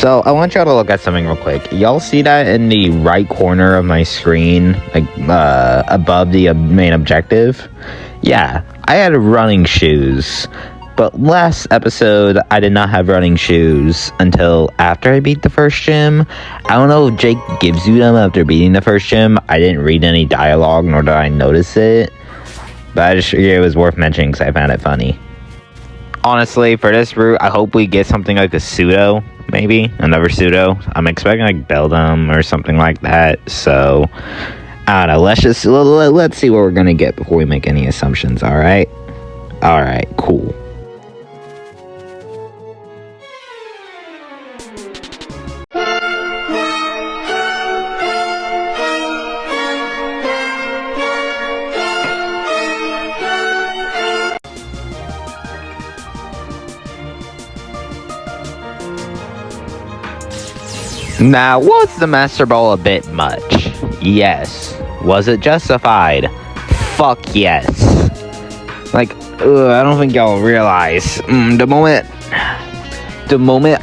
So I want y'all to look at something real quick. Y'all see that in the right corner of my screen, like above the main objective? Yeah, I had running shoes. But last episode, I did not have running shoes until after I beat the first gym. I don't know if Jake gives you them after beating the first gym. I didn't read any dialogue, nor did I notice it. But I just figured it was worth mentioning because I found it funny. Honestly, for this route, I hope we get something like a pseudo, maybe. Another pseudo. I'm expecting like Beldum or something like that. So, I don't know. Let's see what we're going to get before we make any assumptions, alright? Alright, cool. Now, was the Master Ball a bit much? Yes. Was it justified? Fuck yes. Like, I don't think y'all realize. The moment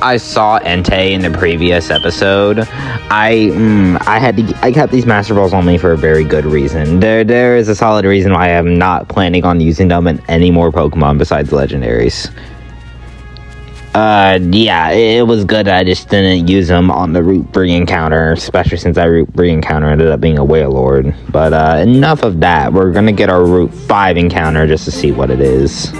I saw Entei in the previous episode, I kept these Master Balls on me for a very good reason. There is a solid reason why I am not planning on using them in any more Pokemon besides legendaries. Yeah, it was good. I just didn't use them on the Route 3 encounter, especially since that Route 3 encounter ended up being a Wailord. But, enough of that. We're gonna get our Route 5 encounter just to see what it is.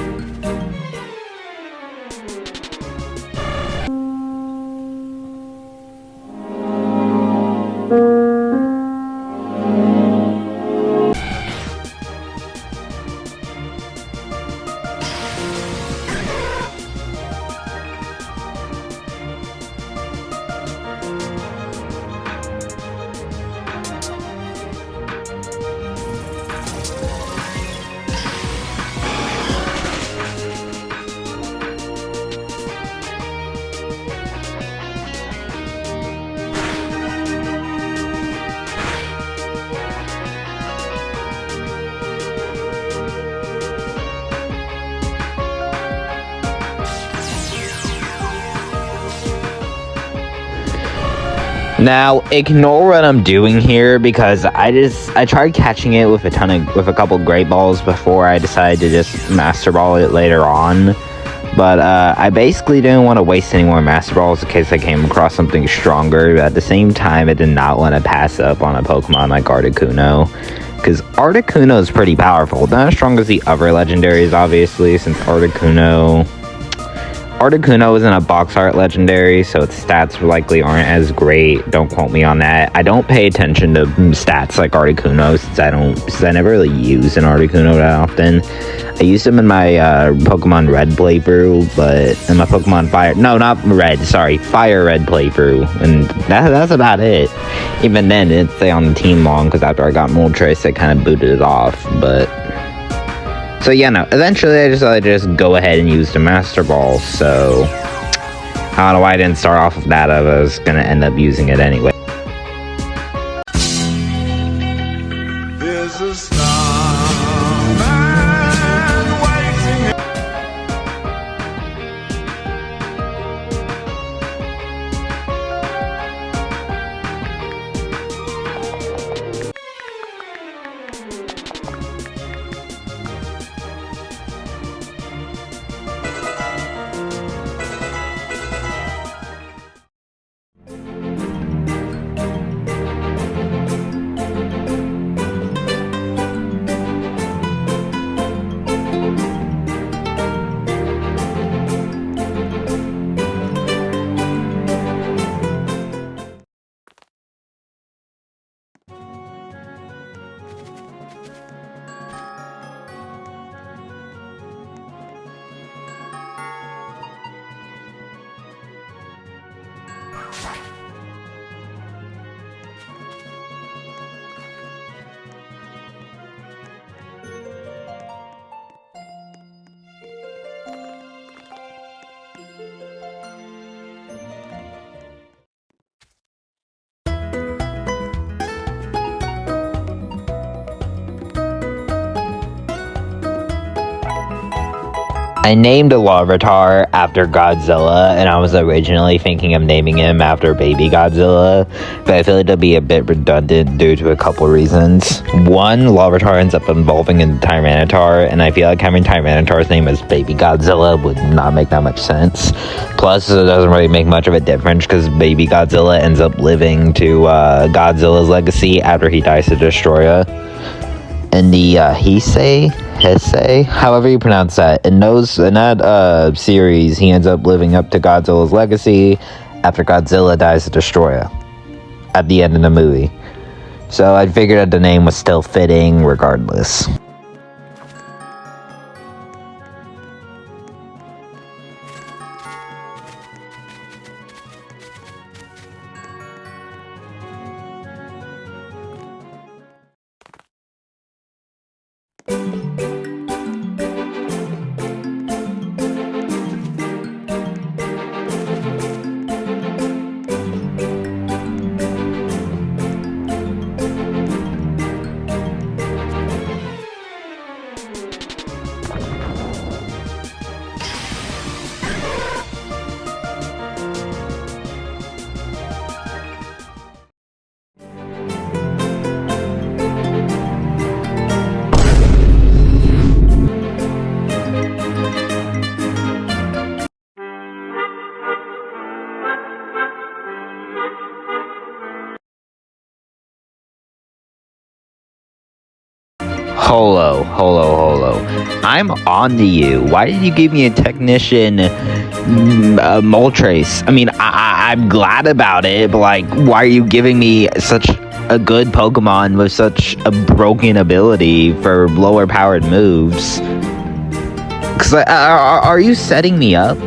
Now, ignore what I'm doing here because I tried catching it with a couple Great Balls before I decided to just Master Ball it later on. But I basically didn't want to waste any more Master Balls in case I came across something stronger. But at the same time, I did not want to pass up on a Pokemon like Articuno. Because Articuno is pretty powerful. Not as strong as the other legendaries, obviously, since Articuno isn't a box art legendary, so its stats likely aren't as great. Don't quote me on that. I don't pay attention to stats like Articuno since I never really use an Articuno that often. I used them in my Pokemon Red playthrough, but in my Pokemon Fire Red playthrough, and that's about it. Even then, it didn't stay on the team long because after I got Moltres, I kind of booted it off, but. So yeah, no, eventually I decided to just go ahead and use the Master Ball, so I don't know why I didn't start off with that. I was gonna end up using it anyway. There's a starman waiting. I named a Larvitar after Godzilla, and I was originally thinking of naming him after Baby Godzilla, but I feel like it'll be a bit redundant due to a couple reasons. One, Larvitar ends up evolving into Tyranitar, and I feel like having Tyranitar's name as Baby Godzilla would not make that much sense. Plus, it doesn't really make much of a difference because Baby Godzilla ends up living to Godzilla's legacy after he dies to destroy her. And the Heisei, however you pronounce that, in that series, he ends up living up to Godzilla's legacy after Godzilla dies to destroy her at the end of the movie. So I figured that the name was still fitting regardless. Holo. I'm on to you. Why did you give me a technician Moltres? I mean, I'm glad about it, but like, why are you giving me such a good Pokemon with such a broken ability for lower powered moves? Because are you setting me up?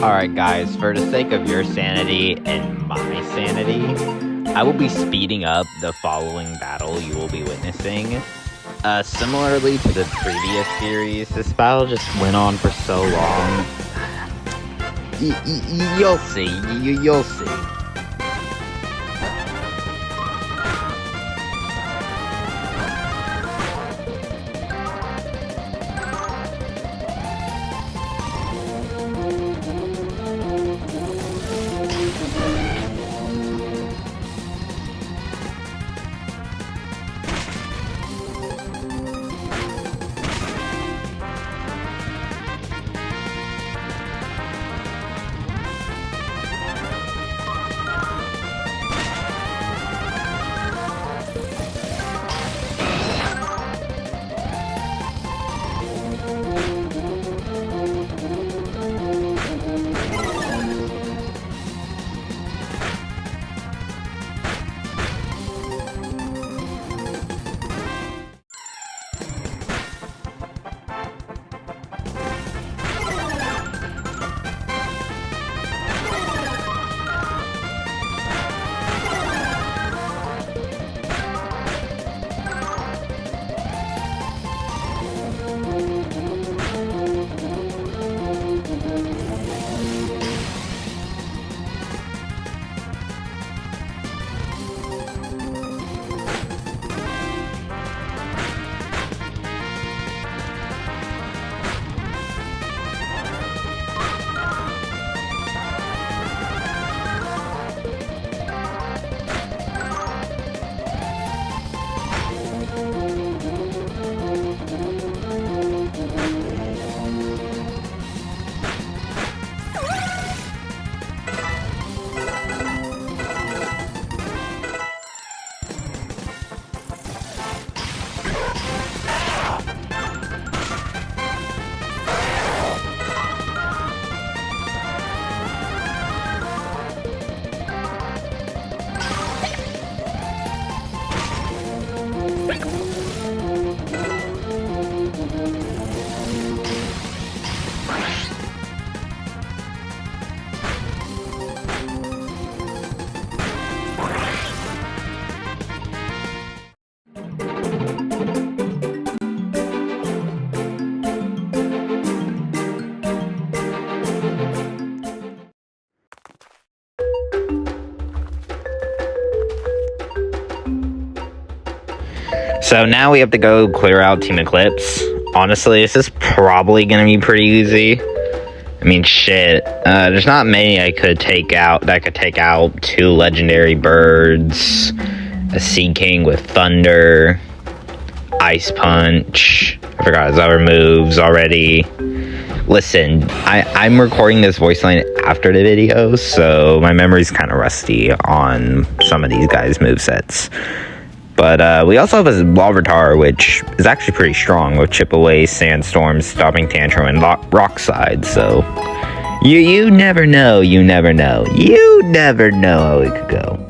Alright guys, for the sake of your sanity and my sanity, I will be speeding up the following battle you will be witnessing. Similarly to the previous series, this battle just went on for so long. You'll see. You'll see. So now we have to go clear out Team Eclipse. Honestly, this is probably going to be pretty easy. I mean, shit. There's not many I could take out. That could take out 2 legendary birds, a Sea King with Thunder, Ice Punch. I forgot his other moves already. Listen, I'm recording this voice line after the video, so my memory's kind of rusty on some of these guys' movesets. But we also have a Larvitar, which is actually pretty strong with Chip Away, Sandstorm, Stopping Tantrum, and Rock Slide. So you never know. You never know. You never know how it could go.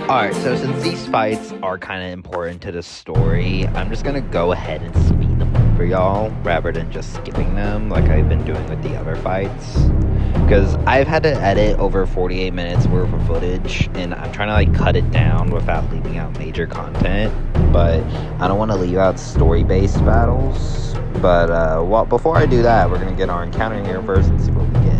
Alright, so since these fights are kind of important to the story, I'm just gonna go ahead and speed them up for y'all, rather than just skipping them like I've been doing with the other fights. Because I've had to edit over 48 minutes worth of footage, and I'm trying to like cut it down without leaving out major content, but I don't want to leave out story-based battles. But well, before I do that, we're gonna get our encounter here first and see what we get.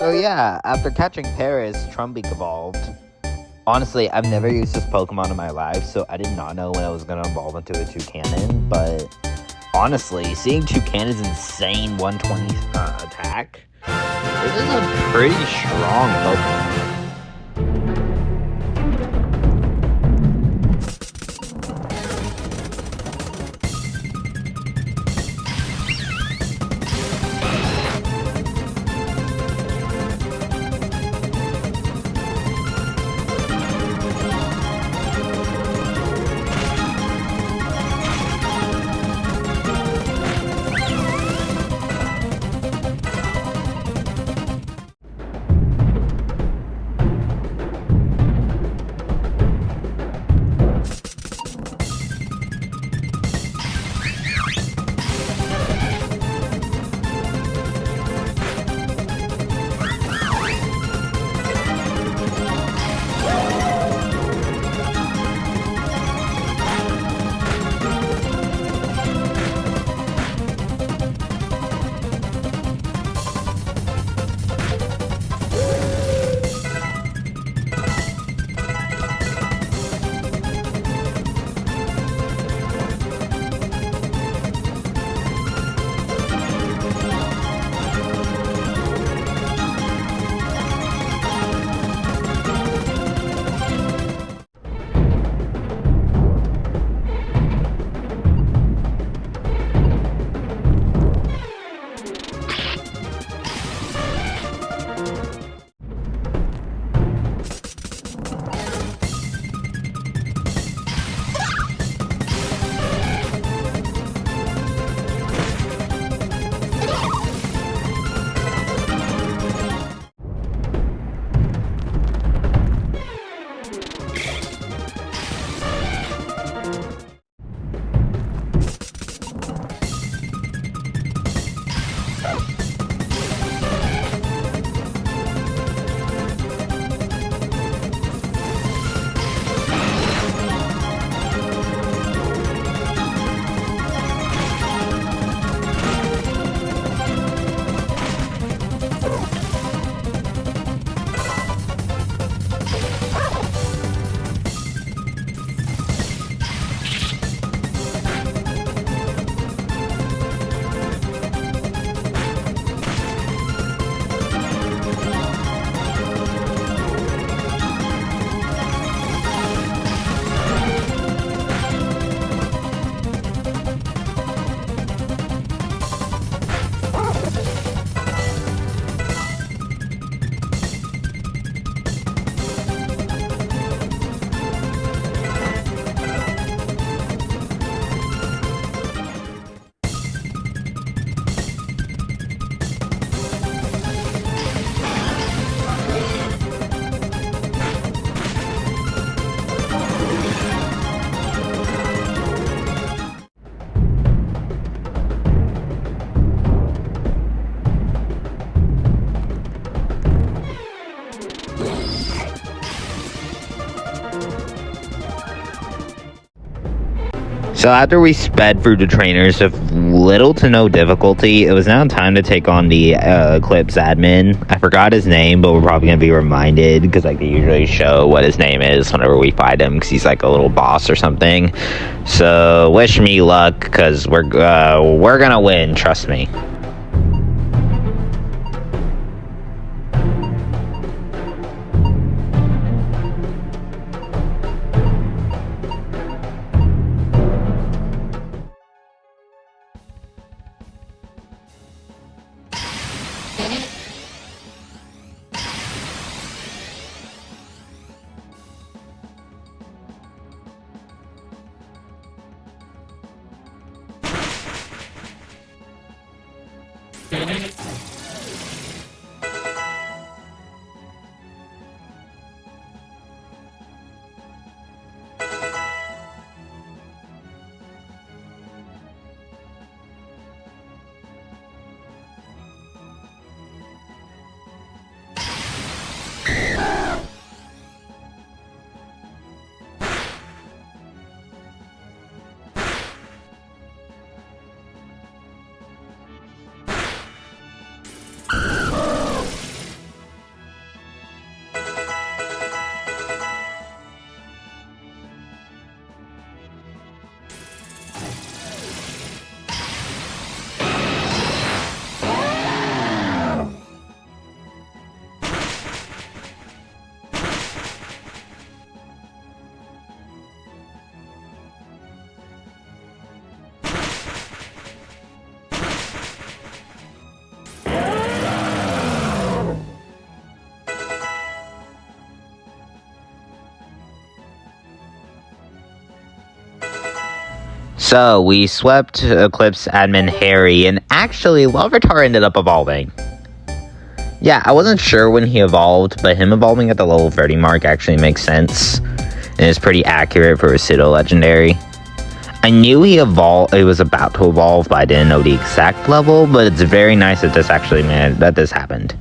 So yeah, after catching Paris, Trumbeak evolved. Honestly, I've never used this Pokemon in my life, so I did not know when it was going to evolve into a Toucanon, but honestly, seeing Toucanon's insane 120 attack, this is a pretty strong Pokemon. So after we sped through the trainers with little to no difficulty, it was now time to take on the Eclipse admin. I forgot his name, but we're probably going to be reminded because like they usually show what his name is whenever we fight him because he's like a little boss or something. So wish me luck because we're going to win, trust me. So, we swept Eclipse admin Harry, and actually, Larvitar ended up evolving. Yeah, I wasn't sure when he evolved, but him evolving at the level 30 mark actually makes sense, and is pretty accurate for a pseudo legendary. I knew he was about to evolve, but I didn't know the exact level, but it's very nice that this happened.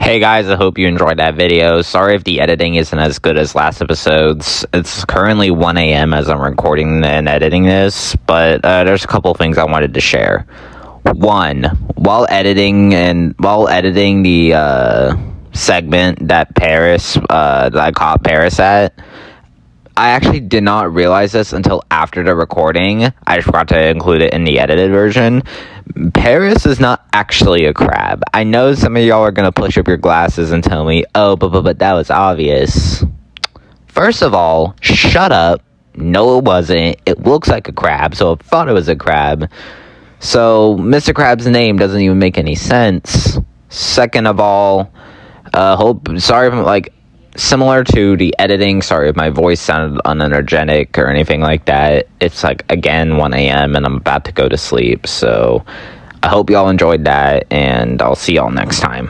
Hey guys, I hope you enjoyed that video. Sorry if the editing isn't as good as last episode's. It's currently 1 a.m. as I'm recording and editing this, but there's a couple things I wanted to share. One, while editing the segment that I caught Paris at, I actually did not realize this until after the recording. I just forgot to include it in the edited version. Paris is not actually a crab. I know some of y'all are going to push up your glasses and tell me, oh, but that was obvious. First of all, shut up. No, it wasn't. It looks like a crab, so I thought it was a crab. So, Mr. Crab's name doesn't even make any sense. Second of all, sorry if I'm, similar to the editing, sorry if my voice sounded unenergetic or anything like that. It's again 1 a.m. and I'm about to go to sleep, so I hope y'all enjoyed that, and I'll see y'all next time.